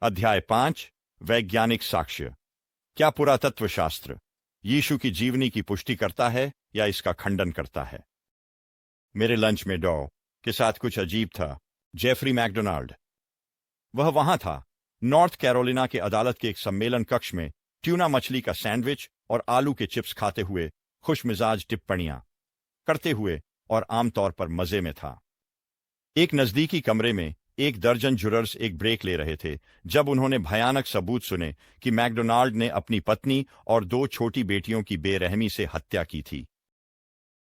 अध्याय 5 वैज्ञानिक साक्ष्य। क्या पुरातत्व शास्त्र यीशु की जीवनी की पुष्टि करता है या इसका खंडन करता है? मेरे लंच में डॉ के साथ कुछ अजीब था। जेफरी मैकडोनाल्ड, वह वहां था, नॉर्थ कैरोलिना के अदालत के एक सम्मेलन कक्ष में, ट्यूना मछली का सैंडविच और आलू के चिप्स खाते हुए खुशमिजाज टिप्पणियां करते हुए और आमतौर पर मजे में था। एक नजदीकी कमरे में 1 दर्जन जुरर्स एक ब्रेक ले रहे थे जब उन्होंने भयानक सबूत सुने कि मैकडोनाल्ड ने अपनी पत्नी और 2 छोटी बेटियों की बेरहमी से हत्या की थी।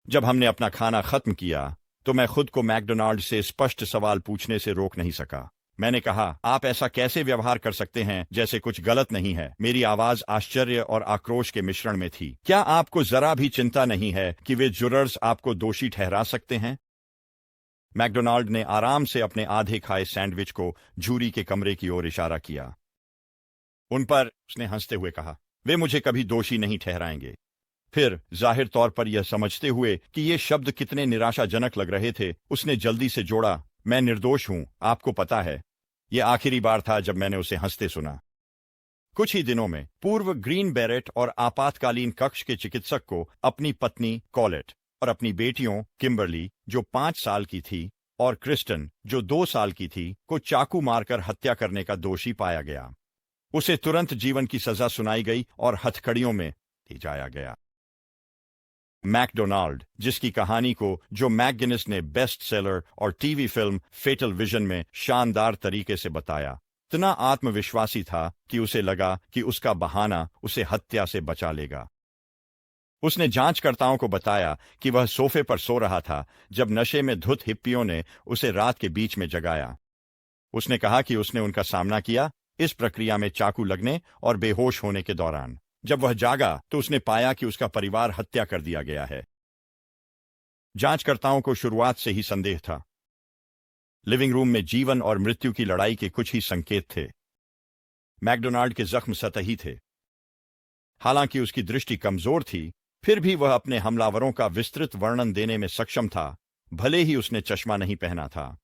जब हमने अपना खाना खत्म किया तो मैं खुद को मैकडोनाल्ड से स्पष्ट सवाल पूछने से रोक नहीं सका। मैंने कहा, आप ऐसा कैसे व्यवहार कर सकते हैं जैसे कुछ गलत नहीं है? मेरी आवाज आश्चर्य और आक्रोश के मिश्रण में थी। क्या आपको जरा भी चिंता नहीं है कि वे जुरर्स आपको दोषी ठहरा सकते हैं? मैकडोनाल्ड ने आराम से अपने आधे खाए सैंडविच को झूरी के कमरे की ओर इशारा किया। उन पर, उसने हंसते हुए कहा, वे मुझे कभी दोषी नहीं ठहराएंगे। फिर, जाहिर तौर पर यह समझते हुए कि ये शब्द कितने निराशाजनक लग रहे थे, उसने जल्दी से जोड़ा, मैं निर्दोष हूं, आपको पता है। यह आखिरी बार था जब मैंने उसे हंसते सुना। कुछ ही दिनों में पूर्व ग्रीन बेरेट और आपातकालीन कक्ष के चिकित्सक को अपनी पत्नी कॉलेट और अपनी बेटियों किम्बरली, जो 5 साल की थी, और क्रिस्टन, जो 2 साल की थी, को चाकू मारकर हत्या करने का दोषी पाया गया। उसे तुरंत जीवन की सजा सुनाई गई और हथकड़ियों में ले जाया गया। मैकडोनाल्ड, जिसकी कहानी को जो मैकगिनिस ने बेस्ट सेलर और टीवी फिल्म फेटल विजन में शानदार तरीके से बताया, इतना आत्मविश्वासी था कि उसे लगा कि उसका बहाना उसे हत्या से बचा लेगा। उसने जांचकर्ताओं को बताया कि वह सोफे पर सो रहा था जब नशे में धुत हिप्पियों ने उसे रात के बीच में जगाया। उसने कहा कि उसने उनका सामना किया इस प्रक्रिया में चाकू लगने और बेहोश होने के दौरान। जब वह जागा तो उसने पाया कि उसका परिवार हत्या कर दिया गया है। जांचकर्ताओं को शुरुआत से ही संदेह था। लिविंग रूम में जीवन और मृत्यु की लड़ाई के कुछ ही संकेत थे। मैकडोनाल्ड के जख्म सतही थे। हालांकि उसकी दृष्टि कमजोर थी, फिर भी वह अपने हमलावरों का विस्तृत वर्णन देने में सक्षम था, भले ही उसने चश्मा नहीं पहना था।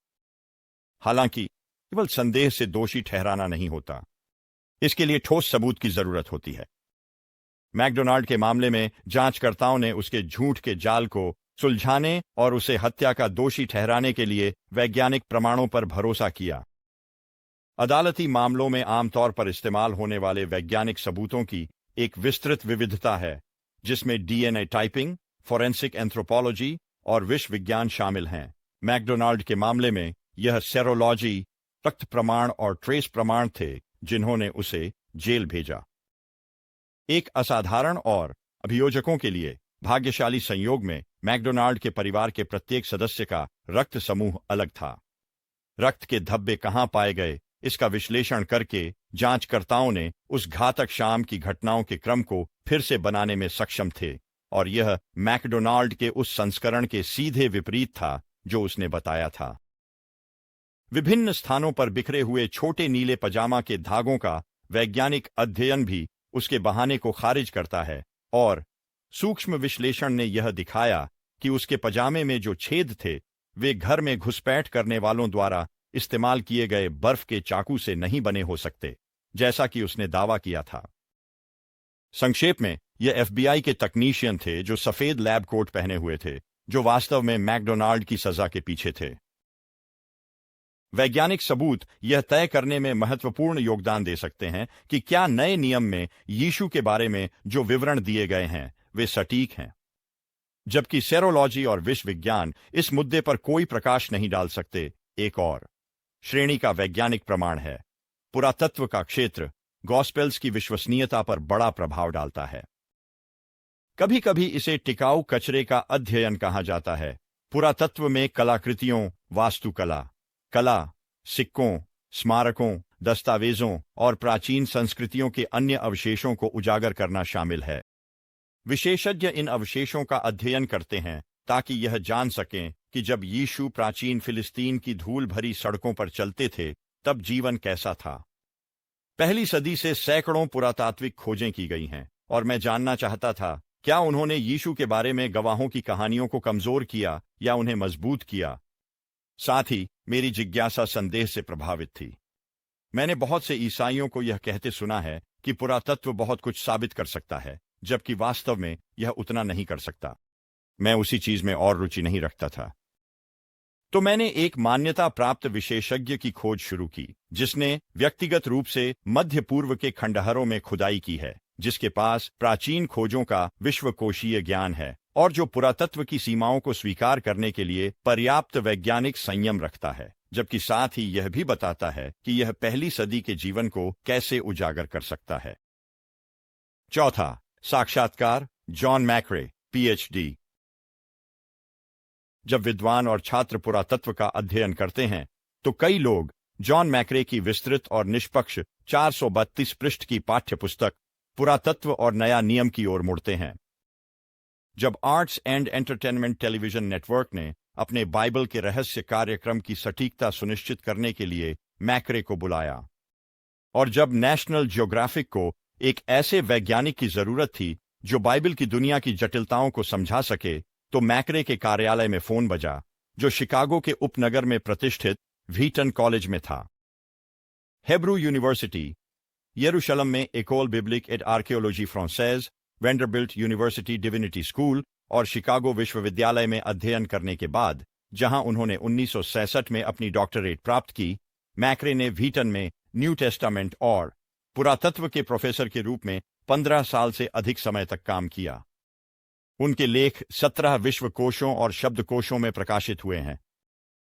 हालांकि केवल संदेह से दोषी ठहराना नहीं होता, इसके लिए ठोस सबूत की जरूरत होती है। मैकडोनाल्ड के मामले में जांचकर्ताओं ने उसके झूठ के जाल को सुलझाने और उसे हत्या का दोषी ठहराने के लिए वैज्ञानिक प्रमाणों पर भरोसा किया। अदालती मामलों में आमतौर पर इस्तेमाल होने वाले वैज्ञानिक सबूतों की एक विस्तृत विविधता है, जिसमें डीएनए टाइपिंग, फोरेंसिक एंथ्रोपोलॉजी और विश्व विज्ञान शामिल हैं। मैकडोनाल्ड के मामले में यह सेरोलॉजी, रक्त प्रमाण और ट्रेस प्रमाण थे जिन्होंने उसे जेल भेजा। एक असाधारण और अभियोजकों के लिए भाग्यशाली संयोग में मैकडोनाल्ड के परिवार के प्रत्येक सदस्य का रक्त समूह अलग था। रक्त के धब्बे कहां पाए गए, इसका विश्लेषण करके जांचकर्ताओं ने उस घातक शाम की घटनाओं के क्रम को फिर से बनाने में सक्षम थे, और यह मैकडोनाल्ड के उस संस्करण के सीधे विपरीत था जो उसने बताया था। विभिन्न स्थानों पर बिखरे हुए छोटे नीले पजामा के धागों का वैज्ञानिक अध्ययन भी उसके बहाने को खारिज करता है, और सूक्ष्म विश्लेषण ने यह दिखाया कि उसके पजामे में जो छेद थे वे घर में घुसपैठ करने वालों द्वारा इस्तेमाल किए गए बर्फ के चाकू से नहीं बने हो सकते, जैसा कि उसने दावा किया था। संक्षेप में, यह एफबीआई के तकनीशियन थे जो सफेद लैब कोट पहने हुए थे, जो वास्तव में मैकडोनाल्ड की सजा के पीछे थे। वैज्ञानिक सबूत यह तय करने में महत्वपूर्ण योगदान दे सकते हैं कि क्या नए नियम में यीशु के बारे में जो विवरण दिए गए हैं वे सटीक हैं, जबकि सेरोलॉजी और विश्व विज्ञान इस मुद्दे पर कोई प्रकाश नहीं डाल सकते। एक और श्रेणी का वैज्ञानिक प्रमाण है। पुरातत्व का क्षेत्र गॉस्पेल्स की विश्वसनीयता पर बड़ा प्रभाव डालता है। कभी कभी इसे टिकाऊ कचरे का अध्ययन कहा जाता है। पुरातत्व में कलाकृतियों, वास्तुकला, कला, सिक्कों, स्मारकों, दस्तावेजों और प्राचीन संस्कृतियों के अन्य अवशेषों को उजागर करना शामिल है। विशेषज्ञ इन अवशेषों का अध्ययन करते हैं ताकि यह जान सकें कि जब यीशु प्राचीन फिलिस्तीन की धूल भरी सड़कों पर चलते थे तब जीवन कैसा था। पहली सदी से सैकड़ों पुरातात्विक खोजें की गई हैं, और मैं जानना चाहता था क्या उन्होंने यीशु के बारे में गवाहों की कहानियों को कमजोर किया या उन्हें मजबूत किया। साथ ही मेरी जिज्ञासा संदेह से प्रभावित थी। मैंने बहुत से ईसाइयों को यह कहते सुना है कि पुरातत्व बहुत कुछ साबित कर सकता है, जबकि वास्तव में यह उतना नहीं कर सकता। मैं उसी चीज में और रुचि नहीं रखता था। तो मैंने एक मान्यता प्राप्त विशेषज्ञ की खोज शुरू की, जिसने व्यक्तिगत रूप से मध्य पूर्व के खंडहरों में खुदाई की है, जिसके पास प्राचीन खोजों का विश्वकोशीय ज्ञान है और जो पुरातत्व की सीमाओं को स्वीकार करने के लिए पर्याप्त वैज्ञानिक संयम रखता है, जबकि साथ ही यह भी बताता है कि यह पहली सदी के जीवन को कैसे उजागर कर सकता है। चौथा, साक्षात्कार, जॉन मैक्रे, पीएचडी। जब विद्वान और छात्र पुरातत्व का अध्ययन करते हैं तो कई लोग जॉन मैक्रे की विस्तृत और निष्पक्ष 432 पृष्ठ की पाठ्यपुस्तक पुरातत्व और नया नियम की ओर मुड़ते हैं। जब arts and entertainment television network ने अपने बाइबल के रहस्य कार्यक्रम की सटीकता सुनिश्चित करने के लिए मैक्रे को बुलाया, और जब नेशनल जियोग्राफिक को एक ऐसे वैज्ञानिक की जरूरत थी जो बाइबल की दुनिया की जटिलताओं को समझा सके, तो मैक्रे के कार्यालय में फोन बजा, जो शिकागो के उपनगर में प्रतिष्ठित व्हीटन कॉलेज में था। हेब्रू यूनिवर्सिटी, यरूशलेम में Ecole Biblique et Archeologique Francaise, Vanderbilt University Divinity School और शिकागो विश्वविद्यालय में अध्ययन करने के बाद, जहां उन्होंने 1966 में अपनी डॉक्टरेट प्राप्त की, मैक्रे ने व्हीटन में न्यू टेस्टामेंट और पुरातत्व के प्रोफेसर के रूप में 15 साल से अधिक समय तक काम किया। उनके लेख 17 विश्वकोशों और शब्दकोशों में प्रकाशित हुए हैं।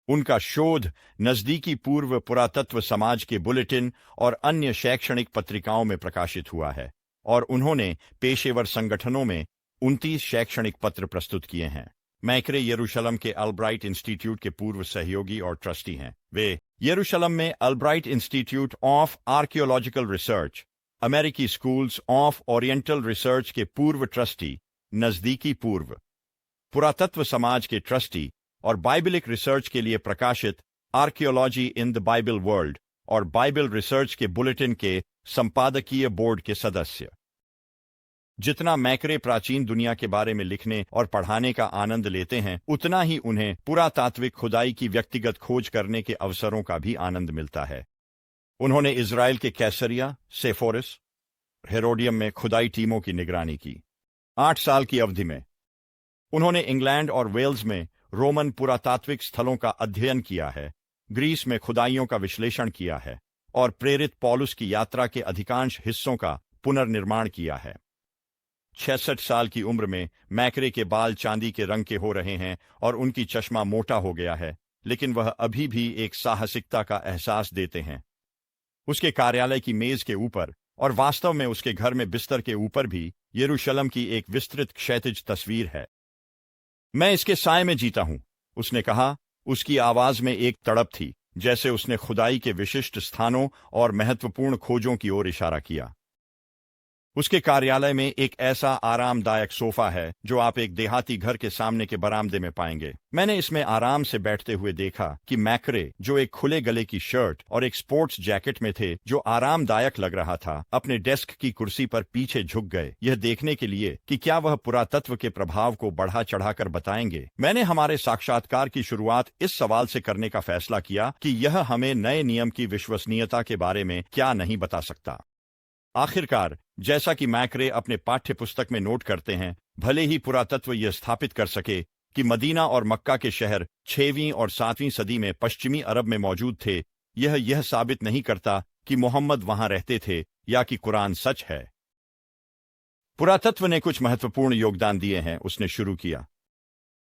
उनका शोध नजदीकी पूर्व पुरातत्व समाज के बुलेटिन और अन्य शैक्षणिक पत्रिकाओं में प्रकाशित हुआ है, और उन्होंने पेशेवर संगठनों में 29 शैक्षणिक पत्र प्रस्तुत किए हैं। मैक्रे यरूशलेम के अल्ब्राइट इंस्टीट्यूट के पूर्व सहयोगी और ट्रस्टी हैं। वे यरूशलेम में Albright institute of archaeological research, अमेरिकी स्कूल्स ऑफ ओरिएंटल रिसर्च के पूर्व ट्रस्टी, नजदीकी पूर्व पुरातत्व समाज के ट्रस्टी और बाइबलिक रिसर्च के लिए प्रकाशित archaeology in the Bible world और बाइबल रिसर्च के बुलेटिन के संपादकीय बोर्ड के सदस्य। जितना मैक्रे प्राचीन दुनिया के बारे में लिखने और पढ़ाने का आनंद लेते हैं, उतना ही उन्हें पुरातात्विक खुदाई की व्यक्तिगत खोज करने के अवसरों का भी आनंद मिलता है। उन्होंने इजराइल के कैसरिया, सेफोरिस, हेरोडियम में खुदाई टीमों की निगरानी की। 8 साल की अवधि में उन्होंने इंग्लैंड और वेल्स में रोमन पुरातात्विक स्थलों का अध्ययन किया है, ग्रीस में खुदाइयों का विश्लेषण किया है और प्रेरित पौलुस की यात्रा के अधिकांश हिस्सों का पुनर्निर्माण किया है। 66 साल की उम्र में मैक्रे के बाल चांदी के रंग के हो रहे हैं और उनकी चश्मा मोटा हो गया है, लेकिन वह अभी भी एक साहसिकता का एहसास देते हैं। उसके कार्यालय की मेज के ऊपर और वास्तव में उसके घर में बिस्तर के ऊपर भी यरूशलेम की एक विस्तृत क्षैतिज तस्वीर है। मैं इसके साए में जीता हूं, उसने कहा। उसकी आवाज में एक तड़प थी, जैसे उसने खुदाई के विशिष्ट स्थानों और महत्वपूर्ण खोजों की ओर इशारा किया। उसके कार्यालय में एक ऐसा आरामदायक सोफा है जो आप एक देहाती घर के सामने के बरामदे में पाएंगे। मैंने इसमें आराम से बैठते हुए देखा कि मैक्रे, जो एक खुले गले की शर्ट और एक स्पोर्ट्स जैकेट में थे जो आरामदायक लग रहा था, अपने डेस्क की कुर्सी पर पीछे झुक गए, यह देखने के लिए कि क्या वह पुरातत्व के प्रभाव को बढ़ा चढ़ाकर बताएंगे। मैंने हमारे साक्षात्कार की शुरुआत इस सवाल से करने का फैसला किया कि यह हमें नए नियम की विश्वसनीयता के बारे में क्या नहीं बता सकता। आखिरकार, जैसा कि मैक्रे अपने पाठ्य पुस्तक में नोट करते हैं, भले ही पुरातत्व यह स्थापित कर सके कि मदीना और मक्का के शहर 6वीं और 7वीं सदी में पश्चिमी अरब में मौजूद थे, यह साबित नहीं करता कि मोहम्मद वहां रहते थे या कि कुरान सच है। पुरातत्व ने कुछ महत्वपूर्ण योगदान दिए हैं, उसने शुरू किया।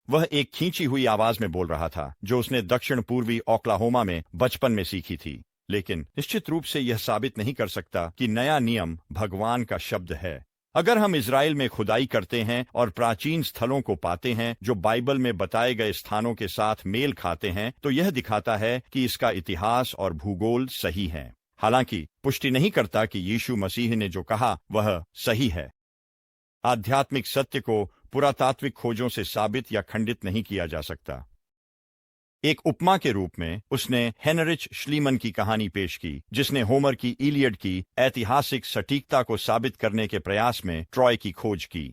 वह एक खींची हुई आवाज में बोल रहा था जो उसने दक्षिण पूर्वी ओक्लाहोमा में बचपन में सीखी थी, लेकिन निश्चित रूप से यह साबित नहीं कर सकता कि नया नियम भगवान का शब्द है। अगर हम इजराइल में खुदाई करते हैं और प्राचीन स्थलों को पाते हैं जो बाइबल में बताए गए स्थानों के साथ मेल खाते हैं, तो यह दिखाता है कि इसका इतिहास और भूगोल सही है। हालांकि पुष्टि नहीं करता कि यीशु मसीह ने जो कहा वह सही है। आध्यात्मिक सत्य को पुरातात्विक खोजों से साबित या खंडित नहीं किया जा सकता। एक उपमा के रूप में उसने हेनरिच श्लीमन की कहानी पेश की, जिसने होमर की इलियड की ऐतिहासिक सटीकता को साबित करने के प्रयास में ट्रॉय की खोज की।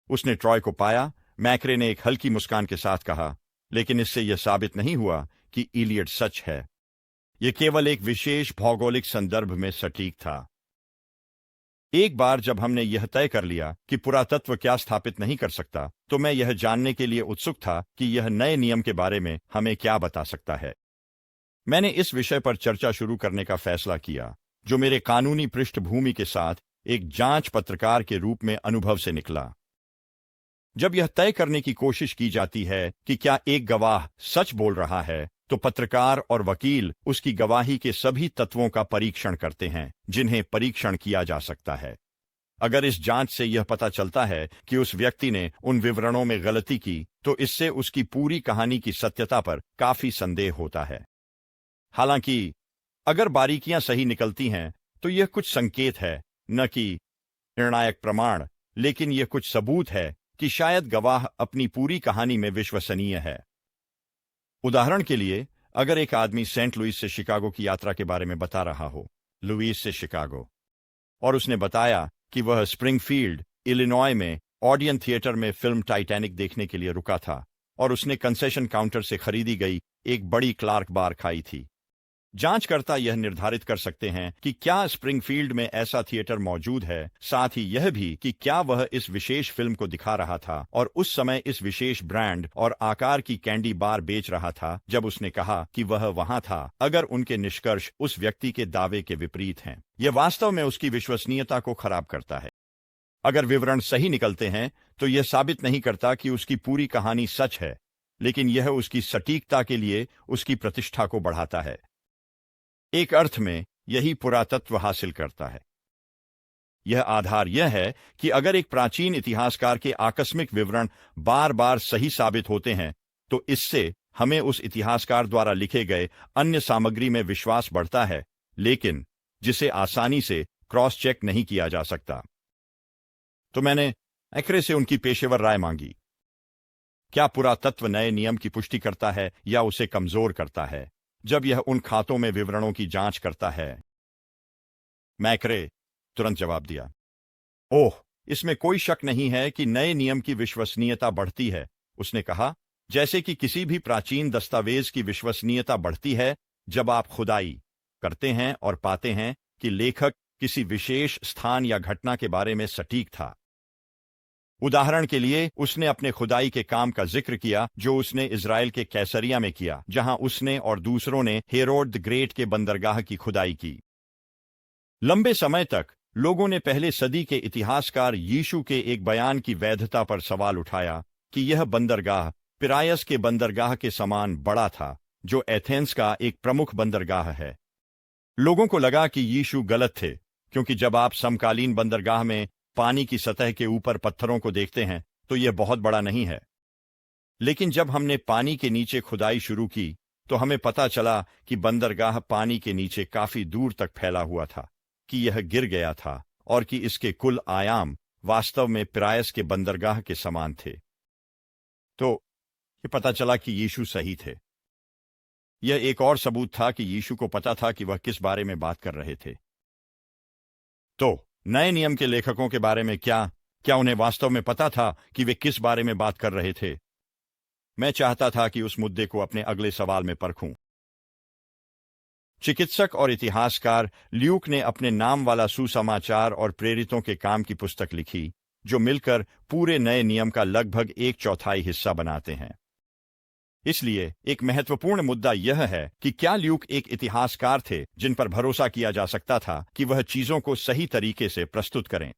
उसने ट्रॉय को पाया, मैक्रे ने एक हल्की मुस्कान के साथ कहा, लेकिन इससे यह साबित नहीं हुआ कि इलियड सच है। यह केवल एक विशेष भौगोलिक संदर्भ में सटीक था। एक बार जब हमने यह तय कर लिया कि पुरातत्व क्या स्थापित नहीं कर सकता, तो मैं यह जानने के लिए उत्सुक था कि यह नए नियम के बारे में हमें क्या बता सकता है। मैंने इस विषय पर चर्चा शुरू करने का फैसला किया, जो मेरे कानूनी पृष्ठभूमि के साथ एक जांच पत्रकार के रूप में अनुभव से निकला। जब यह तय करने की कोशिश की जाती है कि क्या एक गवाह सच बोल रहा है, तो पत्रकार और वकील उसकी गवाही के सभी तत्वों का परीक्षण करते हैं जिन्हें परीक्षण किया जा सकता है। अगर इस जांच से यह पता चलता है कि उस व्यक्ति ने उन विवरणों में गलती की, तो इससे उसकी पूरी कहानी की सत्यता पर काफी संदेह होता है। हालांकि अगर बारीकियां सही निकलती हैं, तो यह कुछ संकेत है, न कि निर्णायक प्रमाण, लेकिन यह कुछ सबूत है कि शायद गवाह अपनी पूरी कहानी में विश्वसनीय है। उदाहरण के लिए, अगर एक आदमी सेंट लुइस से शिकागो की यात्रा के बारे में बता रहा हो, लुइस से शिकागो, और उसने बताया कि वह स्प्रिंगफील्ड, इलिनॉय में ऑडियन थिएटर में फिल्म टाइटैनिक देखने के लिए रुका था और उसने कंसेशन काउंटर से खरीदी गई एक बड़ी क्लार्क बार खाई थी। जांचकर्ता यह निर्धारित कर सकते हैं कि क्या स्प्रिंगफील्ड में ऐसा थिएटर मौजूद है, साथ ही यह भी कि क्या वह इस विशेष फिल्म को दिखा रहा था और उस समय इस विशेष ब्रांड और आकार की कैंडी बार बेच रहा था जब उसने कहा कि वह वहां था। अगर उनके निष्कर्ष उस व्यक्ति के दावे के विपरीत हैं, यह वास्तव में उसकी विश्वसनीयता को खराब करता है। अगर विवरण सही निकलते हैं, तो यह साबित नहीं करता कि उसकी पूरी कहानी सच है, लेकिन यह उसकी सटीकता के लिए उसकी प्रतिष्ठा को बढ़ाता है। एक अर्थ में यही पुरातत्व हासिल करता है। यह आधार यह है कि अगर एक प्राचीन इतिहासकार के आकस्मिक विवरण बार बार सही साबित होते हैं, तो इससे हमें उस इतिहासकार द्वारा लिखे गए अन्य सामग्री में विश्वास बढ़ता है, लेकिन जिसे आसानी से क्रॉस चेक नहीं किया जा सकता। तो मैंने एक्रे से उनकी पेशेवर राय मांगी। क्या पुरातत्व नए नियम की पुष्टि करता है या उसे कमजोर करता है जब यह उन खातों में विवरणों की जांच करता है? मैक्रे तुरंत जवाब दिया, ओह, इसमें कोई शक नहीं है कि नए नियम की विश्वसनीयता बढ़ती है। उसने कहा, जैसे कि किसी भी प्राचीन दस्तावेज की विश्वसनीयता बढ़ती है जब आप खुदाई करते हैं और पाते हैं कि लेखक किसी विशेष स्थान या घटना के बारे में सटीक था। उदाहरण के लिए, उसने अपने खुदाई के काम का जिक्र किया जो उसने इजराइल के कैसरिया में किया, जहां उसने और दूसरों ने हेरोड द ग्रेट के बंदरगाह की खुदाई की। लंबे समय तक लोगों ने पहले सदी के इतिहासकार यीशु के एक बयान की वैधता पर सवाल उठाया कि यह बंदरगाह पिरायस के बंदरगाह के समान बड़ा था, जो एथेंस का एक प्रमुख बंदरगाह है। लोगों को लगा कि यीशु गलत थे, क्योंकि जब आप समकालीन बंदरगाह में पानी की सतह के ऊपर पत्थरों को देखते हैं, तो यह बहुत बड़ा नहीं है। लेकिन जब हमने पानी के नीचे खुदाई शुरू की, तो हमें पता चला कि बंदरगाह पानी के नीचे काफी दूर तक फैला हुआ था, कि यह गिर गया था और कि इसके कुल आयाम वास्तव में पिरायस के बंदरगाह के समान थे। तो ये पता चला कि यीशु सही थे। यह एक और सबूत था कि यीशु को पता था कि वह किस बारे में बात कर रहे थे। तो नए नियम के लेखकों के बारे में क्या उन्हें वास्तव में पता था कि वे किस बारे में बात कर रहे थे? मैं चाहता था कि उस मुद्दे को अपने अगले सवाल में परखूं। चिकित्सक और इतिहासकार ल्यूक ने अपने नाम वाला सुसमाचार और प्रेरितों के काम की पुस्तक लिखी, जो मिलकर पूरे नए नियम का लगभग 1/4 हिस्सा बनाते हैं। इसलिए एक महत्वपूर्ण मुद्दा यह है कि क्या ल्यूक एक इतिहासकार थे जिन पर भरोसा किया जा सकता था कि वह चीजों को सही तरीके से प्रस्तुत करें।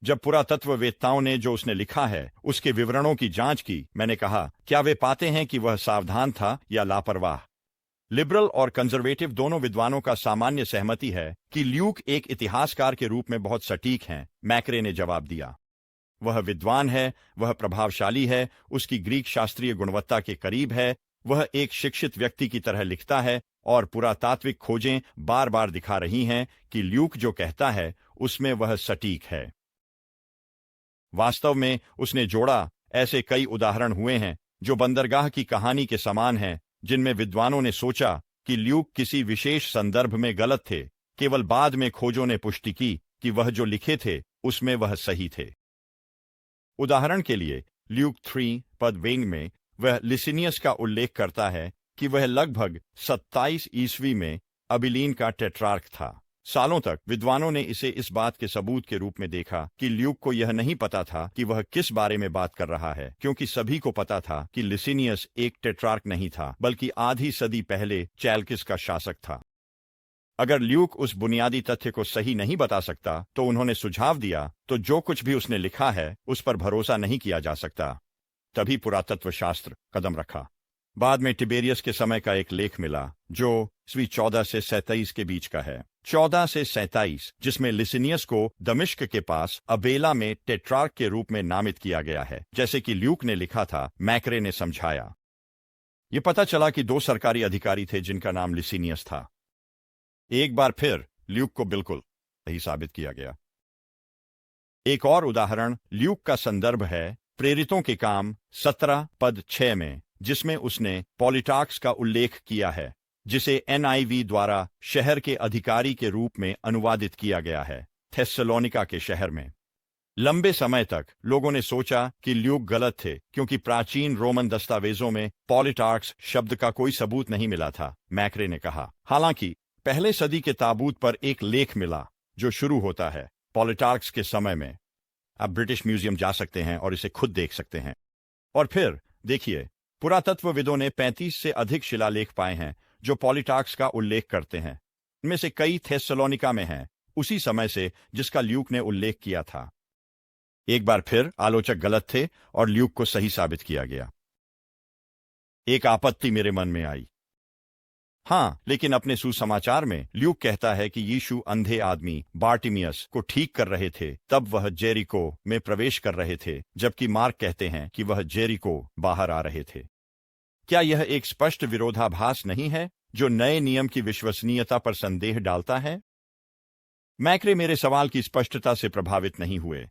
जब पुरातत्ववेत्ताओं ने जो उसने लिखा है उसके विवरणों की जांच की, मैंने कहा, क्या वे पाते हैं कि वह सावधान था या लापरवाह? लिबरल और कंजर्वेटिव दोनों विद्वानों का सामान्य सहमति है कि ल्यूक एक इतिहासकार के रूप में बहुत सटीक हैं। मैक्रे ने जवाब दिया, वह विद्वान है, वह प्रभावशाली है, उसकी ग्रीक शास्त्रीय गुणवत्ता के करीब है, वह एक शिक्षित व्यक्ति की तरह लिखता है, और पुरातात्विक खोजें बार बार दिखा रही हैं कि ल्यूक जो कहता है उसमें वह सटीक है। वास्तव में उसने जोड़ा, ऐसे कई उदाहरण हुए हैं जो बंदरगाह की कहानी के समान हैं, जिनमें विद्वानों ने सोचा कि ल्यूक किसी विशेष संदर्भ में गलत थे। केवल बाद में खोजों ने पुष्टि की कि वह जो लिखे थे उसमें वह सही थे। उदाहरण के लिए, ल्यूक 3 पद वेंग में वह लिसिनियस का उल्लेख करता है कि वह लगभग 27 ईस्वी में अबिलीन का टेट्रार्क था। सालों तक विद्वानों ने इसे इस बात के सबूत के रूप में देखा कि ल्यूक को यह नहीं पता था कि वह किस बारे में बात कर रहा है, क्योंकि सभी को पता था कि लिसिनियस एक टेट्रार्क नहीं था बल्कि आधी सदी पहले चैल्किस का शासक था। अगर ल्यूक उस बुनियादी तथ्य को सही नहीं बता सकता तो उन्होंने सुझाव दिया तो जो कुछ भी उसने लिखा है उस पर भरोसा नहीं किया जा सकता। तभी पुरातत्व शास्त्र कदम रखा। बाद में टिबेरियस के समय का एक लेख मिला जो ईस्वी 14 से 27 के बीच का है। 14 से 27, जिसमें लिसिनियस को दमिश्क के पास अबेला में टेट्रार्क के रूप में नामित किया गया है, जैसे कि ल्यूक ने लिखा था। मैक्रे ने समझाया। यह पता चला कि 2 सरकारी अधिकारी थे जिनका नाम लिसिनियस था। एक बार फिर ल्यूक को बिल्कुल सही साबित किया गया। एक और उदाहरण ल्यूक का संदर्भ है प्रेरितों के काम 17 पद 6 में, जिसमें उसने पॉलिटार्क्स का उल्लेख किया है, जिसे NIV द्वारा शहर के अधिकारी के रूप में अनुवादित किया गया है, थेस्सलोनिका के शहर में। लंबे समय तक लोगों ने सोचा कि ल्यूक गलत थे, क्योंकि प्राचीन रोमन दस्तावेजों में पॉलिटार्क्स शब्द का कोई सबूत नहीं मिला था, मैक्रे ने कहा। हालांकि पहले सदी के ताबूत पर एक लेख मिला जो शुरू होता है पॉलिटार्क्स के समय में। आप ब्रिटिश म्यूजियम जा सकते हैं और इसे खुद देख सकते हैं। और फिर देखिए, पुरातत्वविदों ने 35 से अधिक शिलालेख पाए हैं जो पॉलिटार्क्स का उल्लेख करते हैं। इनमें से कई थेस्सलोनिका में हैं, उसी समय से जिसका ल्यूक ने उल्लेख किया था। एक बार फिर आलोचक गलत थे और ल्यूक को सही साबित किया गया। एक आपत्ति मेरे मन में आई। हाँ, लेकिन अपने सुसमाचार में ल्यूक कहता है कि यीशु अंधे आदमी बार्टिमियस को ठीक कर रहे थे तब वह जेरिको में प्रवेश कर रहे थे, जबकि मार्क कहते हैं कि वह जेरिको बाहर आ रहे थे। क्या यह एक स्पष्ट विरोधाभास नहीं है जो नए नियम की विश्वसनीयता पर संदेह डालता है? मैक्रे मेरे सवाल की स्पष्टता से प्रभावित नहीं हुए।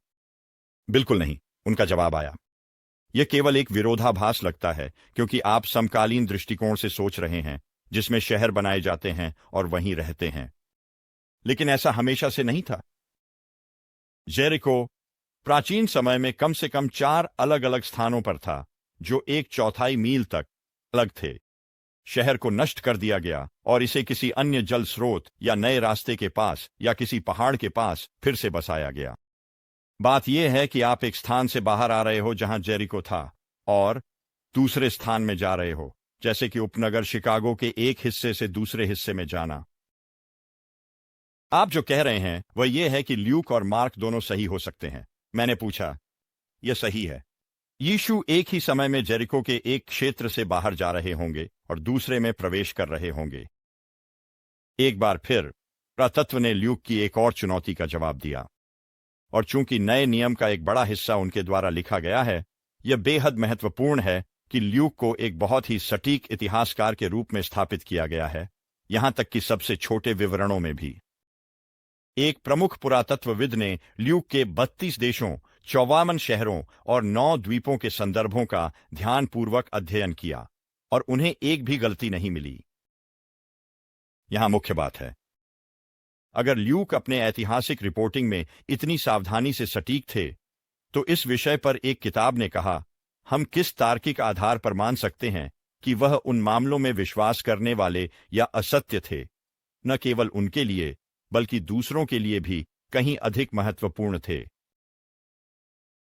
बिल्कुल नहीं, उनका जवाब आया। यह केवल एक विरोधाभास लगता है क्योंकि आप समकालीन दृष्टिकोण से सोच रहे हैं जिसमें शहर बनाए जाते हैं और वहीं रहते हैं, लेकिन ऐसा हमेशा से नहीं था। जेरिको प्राचीन समय में कम से कम 4 अलग अलग स्थानों पर था जो 1/4 मील तक अलग थे। शहर को नष्ट कर दिया गया और इसे किसी अन्य जल स्रोत या नए रास्ते के पास या किसी पहाड़ के पास फिर से बसाया गया। बात यह है कि आप एक स्थान से बाहर आ रहे हो जहां जेरिको था और दूसरे स्थान में जा रहे हो, जैसे कि उपनगर शिकागो के एक हिस्से से दूसरे हिस्से में जाना। आप जो कह रहे हैं वह यह है कि ल्यूक और मार्क दोनों सही हो सकते हैं। मैंने पूछा, यह सही है। यीशु एक ही समय में जेरिको के एक क्षेत्र से बाहर जा रहे होंगे और दूसरे में प्रवेश कर रहे होंगे। एक बार फिर पुरातत्व ने ल्यूक की एक और चुनौती का जवाब दिया, और चूंकि नए नियम का एक बड़ा हिस्सा उनके द्वारा लिखा गया है, यह बेहद महत्वपूर्ण है कि ल्यूक को एक बहुत ही सटीक इतिहासकार के रूप में स्थापित किया गया है, यहां तक कि सबसे छोटे विवरणों में भी। एक प्रमुख पुरातत्वविद ने ल्यूक के 32 देशों, 54 शहरों और 9 द्वीपों के संदर्भों का ध्यानपूर्वक अध्ययन किया और उन्हें एक भी गलती नहीं मिली। यहां मुख्य बात है, अगर ल्यूक अपने ऐतिहासिक रिपोर्टिंग में इतनी सावधानी से सटीक थे, तो इस विषय पर एक किताब ने कहा, हम किस तार्किक आधार पर मान सकते हैं कि वह उन मामलों में विश्वास करने वाले या असत्य थे, न केवल उनके लिए बल्कि दूसरों के लिए भी कहीं अधिक महत्वपूर्ण थे,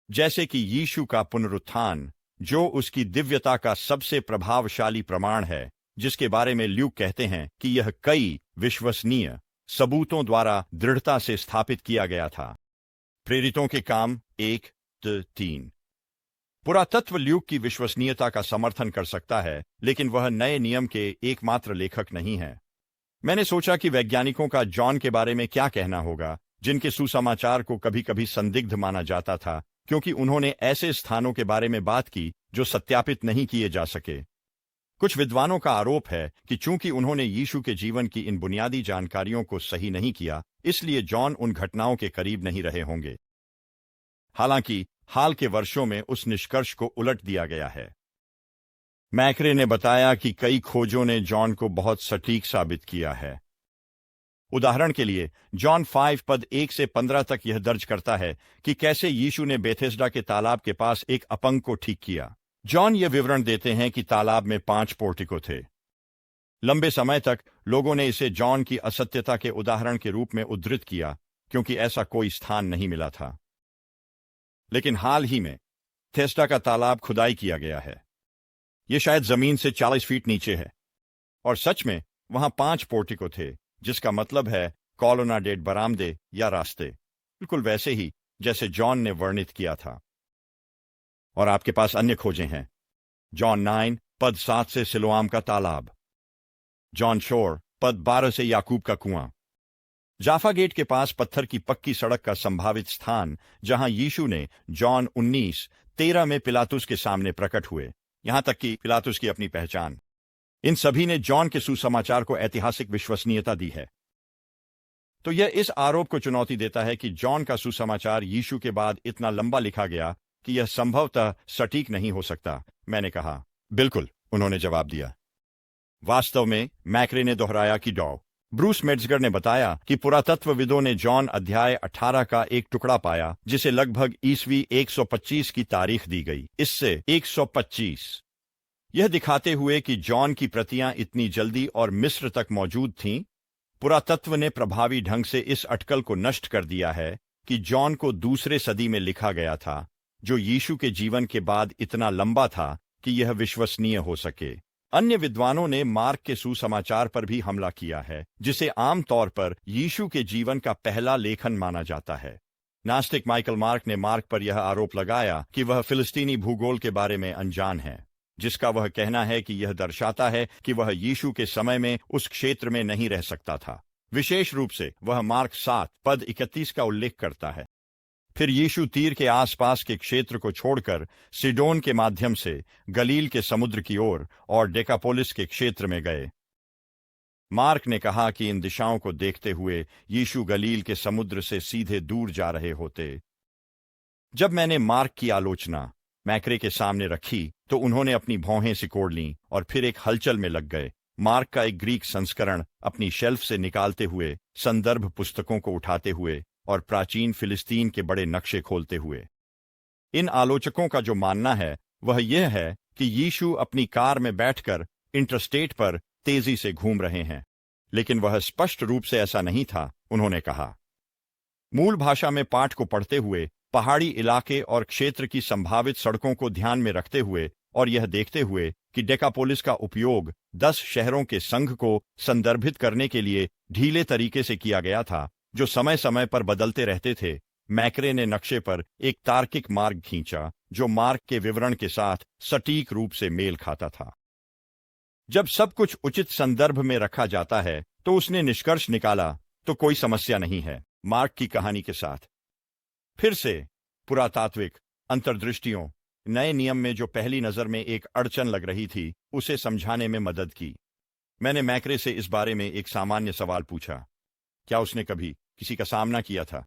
जैसे कि यीशु का पुनरुत्थान, जो उसकी दिव्यता का सबसे प्रभावशाली प्रमाण है, जिसके बारे में ल्यूक कहते हैं कि यह कई विश्वसनीय सबूतों द्वारा दृढ़ता से स्थापित किया गया था। प्रेरितों के काम 1-3। पुरातत्व ल्यूक की विश्वसनीयता का समर्थन कर सकता है, लेकिन वह नए नियम के एकमात्र लेखक नहीं है। मैंने सोचा कि वैज्ञानिकों का जॉन के बारे में क्या कहना होगा, जिनके सुसमाचार को कभी कभी संदिग्ध माना जाता था क्योंकि उन्होंने ऐसे स्थानों के बारे में बात की जो सत्यापित नहीं किए जा सके। कुछ विद्वानों का आरोप है कि चूंकि उन्होंने यीशु के जीवन की इन बुनियादी जानकारियों को सही नहीं किया, इसलिए जॉन उन घटनाओं के करीब नहीं रहे होंगे। हालांकि हाल के वर्षों में उस निष्कर्ष को उलट दिया गया है। मैक्रे ने बताया कि कई खोजों ने जॉन को बहुत सटीक साबित किया है। उदाहरण के लिए, जॉन 5 पद 1 से 15 तक यह दर्ज करता है कि कैसे यीशु ने बेथेस्डा के तालाब के पास एक अपंग को ठीक किया। जॉन यह विवरण देते हैं कि तालाब में 5 पोर्टिको थे। लंबे समय तक लोगों ने इसे जॉन की असत्यता के उदाहरण के रूप में उद्धृत किया, क्योंकि ऐसा कोई स्थान नहीं मिला था। लेकिन हाल ही में थेस्टा का तालाब खुदाई किया गया है। यह शायद जमीन से 40 फीट नीचे है, और सच में वहां 5 पोर्टिको थे, जिसका मतलब है कॉलोनाडेड बरामदे या रास्ते, बिल्कुल वैसे ही जैसे जॉन ने वर्णित किया था। और आपके पास अन्य खोजें हैं। जॉन 9 पद 7 से सिलोआम का तालाब, जॉन शोर पद 12 से याकूब का कुआं, जाफा गेट के पास पत्थर की पक्की सड़क का संभावित स्थान जहां यीशु ने जॉन 19:13 में पिलातुस के सामने प्रकट हुए, यहां तक कि पिलातुस की अपनी पहचान। इन सभी ने जॉन के सुसमाचार को ऐतिहासिक विश्वसनीयता दी है। तो यह इस आरोप को चुनौती देता है कि जॉन का सुसमाचार यीशु के बाद इतना लंबा लिखा गया कि यह संभवतः सटीक नहीं हो सकता। मैंने कहा, बिल्कुल, उन्होंने जवाब दिया। वास्तव में मैक्रे ने दोहराया कि डॉ ब्रूस मेट्जगर ने बताया कि पुरातत्वविदों ने जॉन अध्याय 18 का एक टुकड़ा पाया, जिसे लगभग ईस्वी 125 की तारीख दी गई। इससे 125 यह दिखाते हुए कि जॉन की प्रतियां इतनी जल्दी और मिस्र तक मौजूद थीं। पुरातत्व ने प्रभावी ढंग से इस अटकल को नष्ट कर दिया है कि जॉन को दूसरे सदी में लिखा गया था, जो यीशु के जीवन के बाद इतना लंबा था कि यह विश्वसनीय हो सके। अन्य विद्वानों ने मार्क के सुसमाचार पर भी हमला किया है, जिसे आमतौर पर यीशु के जीवन का पहला लेखन माना जाता है। नास्तिक माइकल मार्क ने मार्क पर यह आरोप लगाया कि वह फिलिस्तीनी भूगोल के बारे में अनजान है, जिसका वह कहना है कि यह दर्शाता है कि वह यीशु के समय में उस क्षेत्र में नहीं रह सकता था। विशेष रूप से वह मार्क 7 पद 31 का उल्लेख करता है। फिर यीशु तीर के आसपास के क्षेत्र को छोड़कर सिडोन के माध्यम से गलील के समुद्र की ओर और डेकापोलिस के क्षेत्र में गए। मार्क ने कहा कि इन दिशाओं को देखते हुए यीशु गलील के समुद्र से सीधे दूर जा रहे होते। जब मैंने मार्क की आलोचना मैक्रे के सामने रखी तो उन्होंने अपनी भौहें सिकोड़ लीं और फिर एक हलचल में लग गए। मार्क का एक ग्रीक संस्करण अपनी शेल्फ से निकालते हुए, संदर्भ पुस्तकों को उठाते हुए और प्राचीन फिलिस्तीन के बड़े नक्शे खोलते हुए। इन आलोचकों का जो मानना है वह यह है कि यीशु अपनी कार में बैठकर इंटरस्टेट पर तेजी से घूम रहे हैं, लेकिन वह स्पष्ट रूप से ऐसा नहीं था, उन्होंने कहा। मूल भाषा में पाठ को पढ़ते हुए, पहाड़ी इलाके और क्षेत्र की संभावित सड़कों को ध्यान में रखते हुए और यह देखते हुए कि डेकापोलिस का उपयोग 10 शहरों के संघ को संदर्भित करने के लिए ढीले तरीके से किया गया था, जो समय समय पर बदलते रहते थे, मैक्रे ने नक्शे पर एक तार्किक मार्ग खींचा जो मार्क के विवरण के साथ सटीक रूप से मेल खाता था। जब सब कुछ उचित संदर्भ में रखा जाता है तो उसने निष्कर्ष निकाला तो कोई समस्या नहीं है। मार्क की कहानी के साथ फिर से पुरातात्विक अंतर्दृष्टियों, नए नियम में जो पहली नजर में एक अड़चन लग रही थी, उसे समझाने में मदद की। मैंने मैक्रे से इस बारे में एक सामान्य सवाल पूछा, क्या उसने कभी किसी का सामना किया था